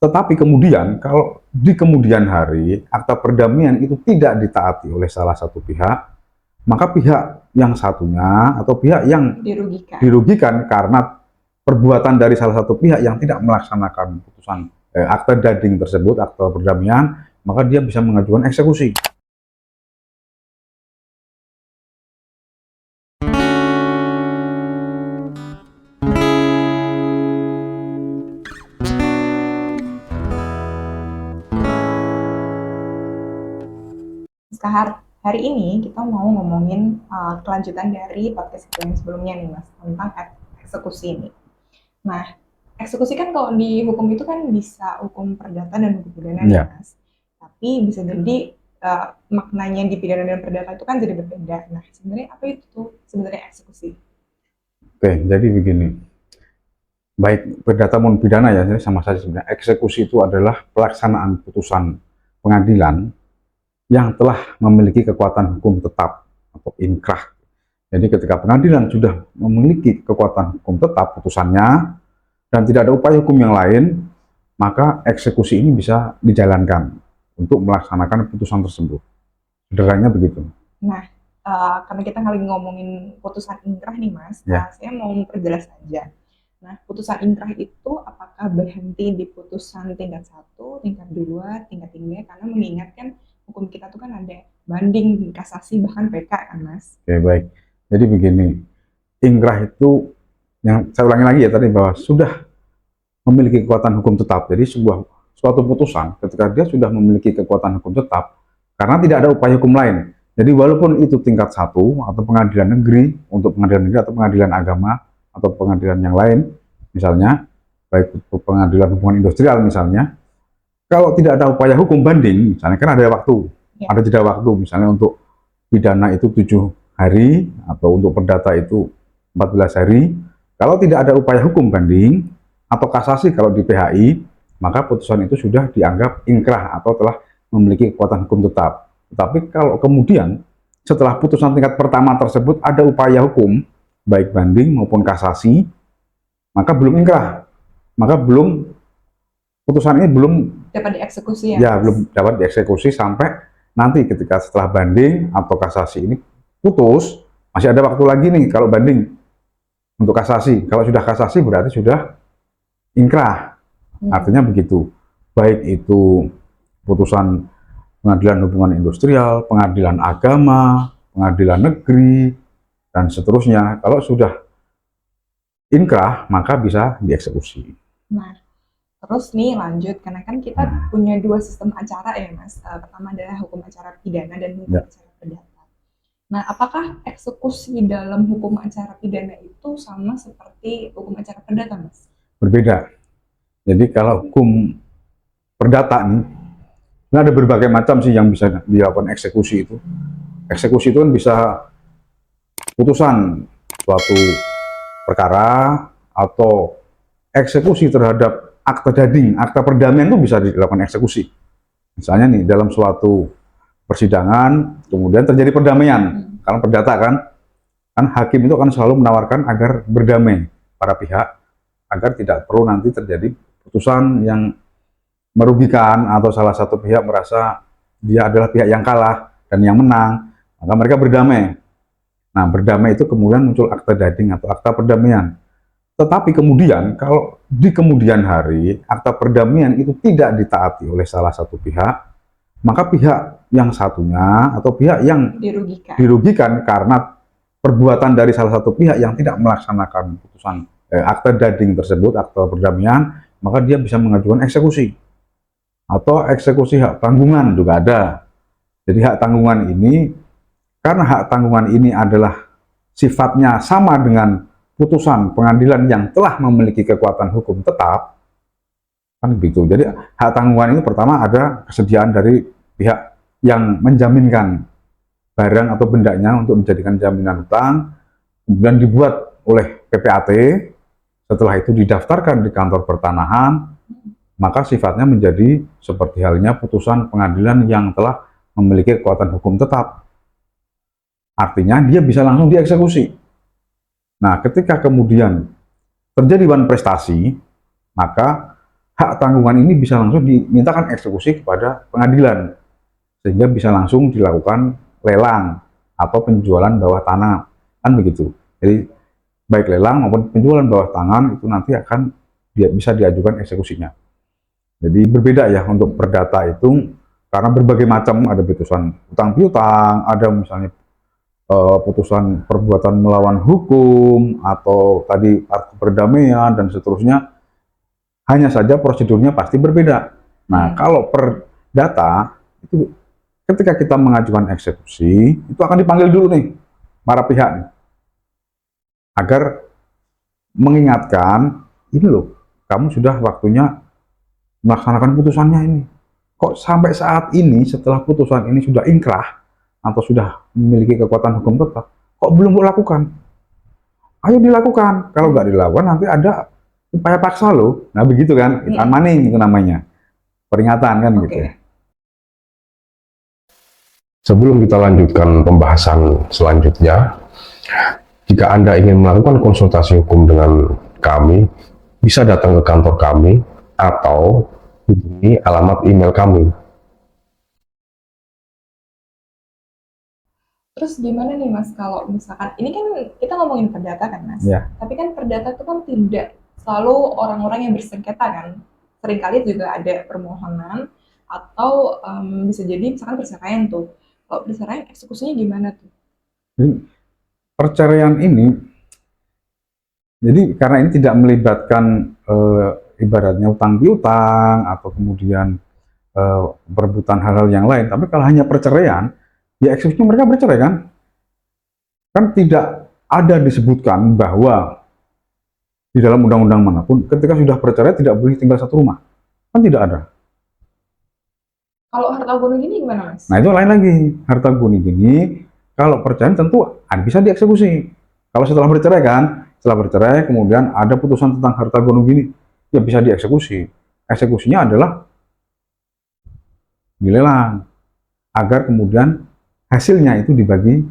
Tetapi kemudian kalau di kemudian hari akta perdamaian itu tidak ditaati oleh salah satu pihak, maka pihak yang satunya atau pihak yang dirugikan karena perbuatan dari salah satu pihak yang tidak melaksanakan putusan akta dading tersebut, akta perdamaian, maka dia bisa mengajukan eksekusi. Kahar, hari ini kita mau ngomongin kelanjutan dari podcast kita yang sebelumnya nih Mas, tentang eksekusi ini. Nah, eksekusi kan kalau di hukum itu kan bisa hukum perdata dan hukum pidana ya Mas. Tapi bisa jadi maknanya di pidana dan perdata itu kan jadi berbeda. Nah, sebenarnya apa itu sebenarnya eksekusi? Oke, jadi begini. Baik perdata maupun pidana ya, sama saja sebenarnya. Eksekusi itu adalah pelaksanaan putusan pengadilan yang telah memiliki kekuatan hukum tetap atau inkrah. Jadi ketika pengadilan sudah memiliki kekuatan hukum tetap putusannya dan tidak ada upaya hukum yang lain, maka eksekusi ini bisa dijalankan untuk melaksanakan putusan tersebut. Sederhananya begitu. Nah, karena kita lagi ngomongin putusan inkrah nih Mas, saya mau memperjelas aja. Nah, putusan inkrah itu apakah berhenti di putusan tingkat 1, tingkat 2, tingkat 3, karena mengingatkan hukum kita tuh kan ada banding, kasasi, bahkan PK kan Mas. Oke, baik. Jadi begini, inkrah itu, yang saya ulangi lagi ya tadi, bahwa sudah memiliki kekuatan hukum tetap. Jadi suatu putusan ketika dia sudah memiliki kekuatan hukum tetap, karena tidak ada upaya hukum lain. Jadi walaupun itu tingkat 1 atau pengadilan negeri, untuk pengadilan negeri atau pengadilan agama, atau pengadilan yang lain, misalnya, baik itu pengadilan hubungan industrial misalnya, kalau tidak ada upaya hukum banding, misalnya kan ada waktu, ada jeda waktu, misalnya untuk pidana itu 7 hari, atau untuk perdata itu 14 hari, kalau tidak ada upaya hukum banding, atau kasasi kalau di PHI, maka putusan itu sudah dianggap inkrah atau telah memiliki kekuatan hukum tetap. Tetapi kalau kemudian setelah putusan tingkat pertama tersebut ada upaya hukum, baik banding maupun kasasi, maka belum inkrah, maka putusan ini belum dapat dieksekusi ya belum dapat dieksekusi sampai nanti ketika setelah banding atau kasasi ini putus, masih ada waktu lagi nih kalau banding untuk kasasi. Kalau sudah kasasi berarti sudah inkrah. Artinya begitu. Baik itu putusan pengadilan hubungan industrial, pengadilan agama, pengadilan negeri, dan seterusnya. Kalau sudah inkrah, maka bisa dieksekusi. Nah, terus nih lanjut, karena kan kita punya 2 sistem acara ya Mas. Pertama adalah hukum acara pidana dan hukum acara perdata. Nah, apakah eksekusi dalam hukum acara pidana itu sama seperti hukum acara perdata Mas? Berbeda. Jadi kalau hukum perdata nih, ada berbagai macam sih yang bisa dilakukan eksekusi itu. Eksekusi itu kan bisa putusan suatu perkara atau eksekusi terhadap akta dading, akta perdamaian itu bisa dilakukan eksekusi. Misalnya nih dalam suatu persidangan kemudian terjadi perdamaian, karena perdata kan hakim itu akan selalu menawarkan agar berdamai para pihak agar tidak perlu nanti terjadi putusan yang merugikan atau salah satu pihak merasa dia adalah pihak yang kalah dan yang menang, maka mereka berdamai. Nah, berdamai itu kemudian muncul akta dading atau akta perdamaian. Tetapi kemudian kalau di kemudian hari akta perdamaian itu tidak ditaati oleh salah satu pihak, maka pihak yang satunya atau pihak yang dirugikan karena perbuatan dari salah satu pihak yang tidak melaksanakan putusan akta dading tersebut, akta perdamaian, maka dia bisa mengajukan eksekusi. Atau eksekusi hak tanggungan juga ada. Jadi hak tanggungan ini, karena hak tanggungan ini adalah sifatnya sama dengan putusan pengadilan yang telah memiliki kekuatan hukum tetap, kan begitu. Jadi hak tanggungan ini pertama ada kesediaan dari pihak yang menjaminkan barang atau bendanya untuk menjadikan jaminan hutang, kemudian dibuat oleh PPAT, setelah itu didaftarkan di kantor pertanahan, maka sifatnya menjadi seperti halnya putusan pengadilan yang telah memiliki kekuatan hukum tetap. Artinya dia bisa langsung dieksekusi. Nah, ketika kemudian terjadi wan prestasi, maka hak tanggungan ini bisa langsung dimintakan eksekusi kepada pengadilan, sehingga bisa langsung dilakukan lelang atau penjualan bawah tanah, kan begitu. Jadi baik lelang maupun penjualan bawah tangan itu nanti akan bisa diajukan eksekusinya. Jadi berbeda ya untuk perdata itu, karena berbagai macam, ada putusan utang piutang, ada misalnya putusan perbuatan melawan hukum, atau tadi akte perdamaian dan seterusnya. Hanya saja prosedurnya pasti berbeda. Nah, kalau perdata itu ketika kita mengajukan eksekusi, itu akan dipanggil dulu nih para pihak nih, agar mengingatkan, ini loh, kamu sudah waktunya melaksanakan putusannya ini. Kok sampai saat ini setelah putusan ini sudah inkrah atau sudah memiliki kekuatan hukum tetap, kok belum lakukan? Ayo dilakukan. Kalau nggak dilakukan nanti ada upaya paksa loh. Nah begitu kan, ikan maning itu namanya. Peringatan kan gitu. Sebelum kita lanjutkan pembahasan selanjutnya, jika Anda ingin melakukan konsultasi hukum dengan kami, bisa datang ke kantor kami atau hubungi alamat email kami. Terus gimana nih Mas kalau misalkan ini kan kita ngomongin perdata kan Mas, tapi kan perdata itu kan tidak selalu orang-orang yang bersengketa kan, seringkali juga ada permohonan atau bisa jadi misalkan perceraian tuh. Kalau perceraian eksekusinya gimana tuh? Jadi, perceraian ini, jadi karena ini tidak melibatkan ibaratnya utang piutang atau kemudian perebutan hal-hal yang lain, tapi kalau hanya perceraian, ya eksekusinya mereka bercerai kan? Kan tidak ada disebutkan bahwa di dalam undang-undang manapun ketika sudah bercerai tidak boleh tinggal satu rumah. Kan tidak ada. Kalau harta gono gini gimana Mas? Nah itu lain lagi. Harta gono gini, kalau perceraian tentu bisa dieksekusi. Kalau setelah bercerai kan, setelah bercerai kemudian ada putusan tentang harta gono gini, ya bisa dieksekusi. Eksekusinya adalah dilelang, agar kemudian hasilnya itu dibagi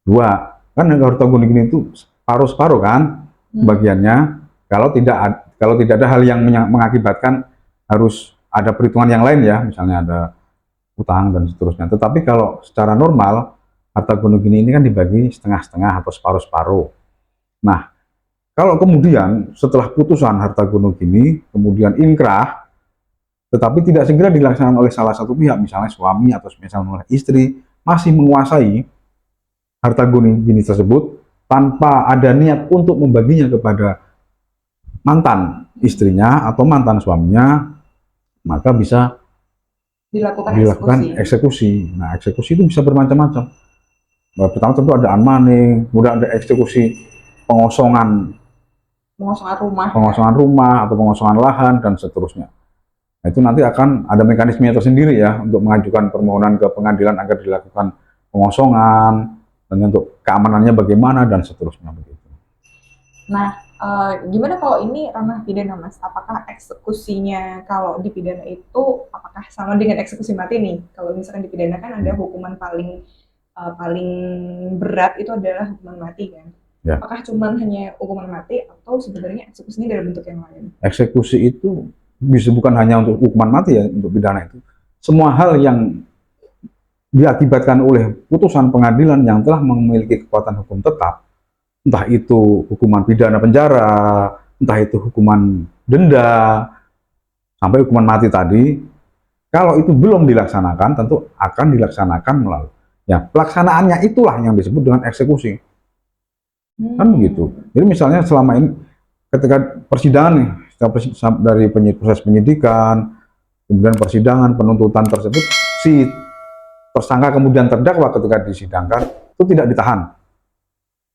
dua. Kan harta gono gini itu separuh-separuh kan bagiannya. Kalau tidak ada hal yang mengakibatkan harus ada perhitungan yang lain ya, misalnya ada utang dan seterusnya. Tetapi kalau secara normal harta gono gini ini kan dibagi setengah-setengah atau separuh-separuh. Nah, kalau kemudian setelah putusan harta gono gini kemudian inkrah, tetapi tidak segera dilaksanakan oleh salah satu pihak, misalnya suami atau misalnya oleh istri, masih menguasai harta gono gini tersebut tanpa ada niat untuk membaginya kepada mantan istrinya atau mantan suaminya, maka bisa dilakukan eksekusi. Nah, eksekusi itu bisa bermacam-macam. Pertama tentu ada unmaning, kemudian ada eksekusi pengosongan rumah atau pengosongan lahan dan seterusnya. Nah, itu nanti akan ada mekanisme tersendiri ya untuk mengajukan permohonan ke pengadilan agar dilakukan pengosongan, dan untuk keamanannya bagaimana dan seterusnya begitu. Nah, gimana kalau ini ranah pidana Mas? Apakah eksekusinya kalau di pidana itu apakah sama dengan eksekusi mati nih? Kalau misalkan di pidana kan ada hukuman paling berat itu adalah hukuman mati kan? Ya. Apakah cuma hanya hukuman mati atau sebenarnya eksekusinya dalam bentuk yang lain? Eksekusi itu bisa bukan hanya untuk hukuman mati ya, untuk pidana itu. Semua hal yang diakibatkan oleh putusan pengadilan yang telah memiliki kekuatan hukum tetap, entah itu hukuman pidana penjara, entah itu hukuman denda, sampai hukuman mati tadi, kalau itu belum dilaksanakan, tentu akan dilaksanakan melalui. Ya, pelaksanaannya itulah yang disebut dengan eksekusi. Kan begitu. Jadi misalnya selama ini, ketika persidangan nih, dari proses penyidikan, kemudian persidangan, penuntutan tersebut, si tersangka kemudian terdakwa ketika disidangkan, itu tidak ditahan.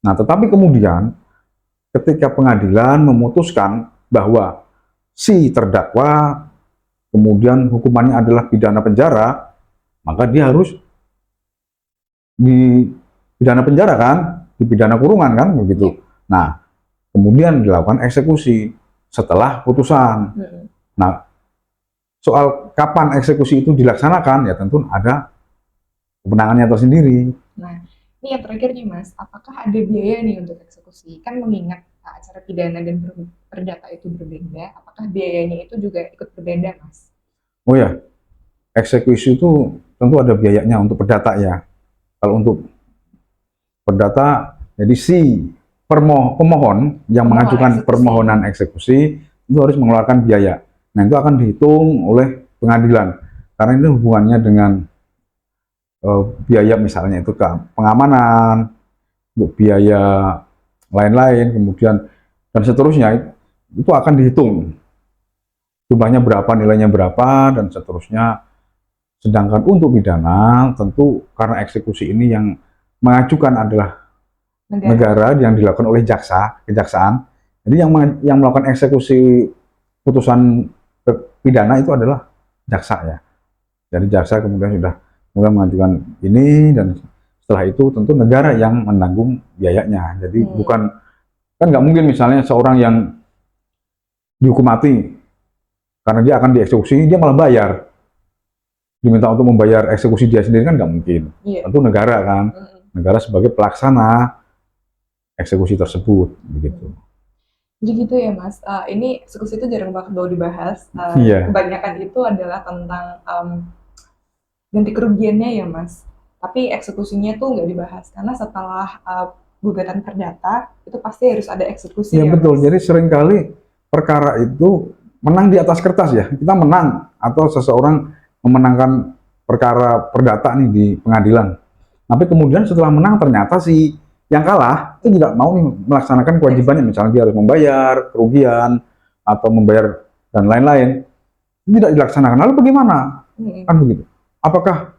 Nah, tetapi kemudian ketika pengadilan memutuskan bahwa si terdakwa kemudian hukumannya adalah pidana penjara, maka dia harus di pidana penjara kan, di pidana kurungan kan, begitu. Nah, kemudian dilakukan eksekusi setelah putusan. Nah, soal kapan eksekusi itu dilaksanakan, ya tentu ada kewenangannya tersendiri. Nah, ini yang terakhir nih Mas, apakah ada biaya nih untuk eksekusi? Kan mengingat acara pidana dan perdata itu berbeda, apakah biayanya itu juga ikut berbeda, Mas? Oh ya, eksekusi itu tentu ada biayanya untuk perdata ya. Kalau untuk perdata, jadi si pemohon yang Pemohon mengajukan eksekusi. permohonan eksekusi itu harus mengeluarkan biaya. Nah, itu akan dihitung oleh pengadilan karena ini hubungannya dengan biaya misalnya itu ke pengamanan, untuk biaya lain-lain, kemudian dan seterusnya itu akan dihitung jumlahnya berapa, nilainya berapa, dan seterusnya. Sedangkan untuk pidana, tentu karena eksekusi ini yang mengajukan adalah negara yang dilakukan oleh kejaksaan. Jadi yang melakukan eksekusi putusan pidana itu adalah jaksa ya. Jadi jaksa kemudian sudah mulai mengajukan ini dan setelah itu tentu negara yang menanggung biayanya. Jadi bukan kan nggak mungkin misalnya seorang yang dihukum mati karena dia akan dieksekusi dia malah bayar, diminta untuk membayar eksekusi dia sendiri kan nggak mungkin. Iya. Tentu negara kan, negara sebagai pelaksana eksekusi tersebut begitu. Jadi gitu ya, Mas. Ini eksekusi itu jarang banget mau dibahas. Iya. Kebanyakan itu adalah tentang ganti kerugiannya ya, Mas. Tapi eksekusinya tuh nggak dibahas karena setelah gugatan perdata itu pasti harus ada eksekusi Iya ya, betul. Mas. Jadi seringkali perkara itu menang di atas kertas ya. Kita menang atau seseorang memenangkan perkara perdata nih di pengadilan. Tapi kemudian setelah menang ternyata si yang kalah itu tidak mau nih melaksanakan kewajibannya, misalnya dia harus membayar kerugian atau membayar dan lain-lain, tidak dilaksanakan. Lalu bagaimana? Kan begitu. Apakah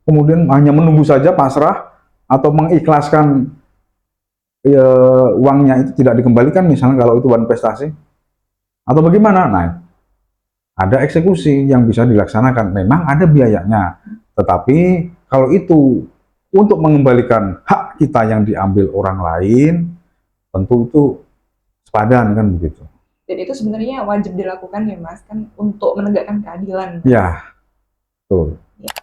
kemudian hanya menunggu saja pasrah atau mengikhlaskan uangnya itu tidak dikembalikan, misalnya kalau itu uang prestasi, atau bagaimana? Nah, ada eksekusi yang bisa dilaksanakan. Memang ada biayanya, tetapi kalau itu untuk mengembalikan hak kita yang diambil orang lain, tentu itu sepadan kan begitu. Dan itu sebenarnya wajib dilakukan ya, Mas, kan untuk menegakkan keadilan. Mas. Ya, betul. Ya.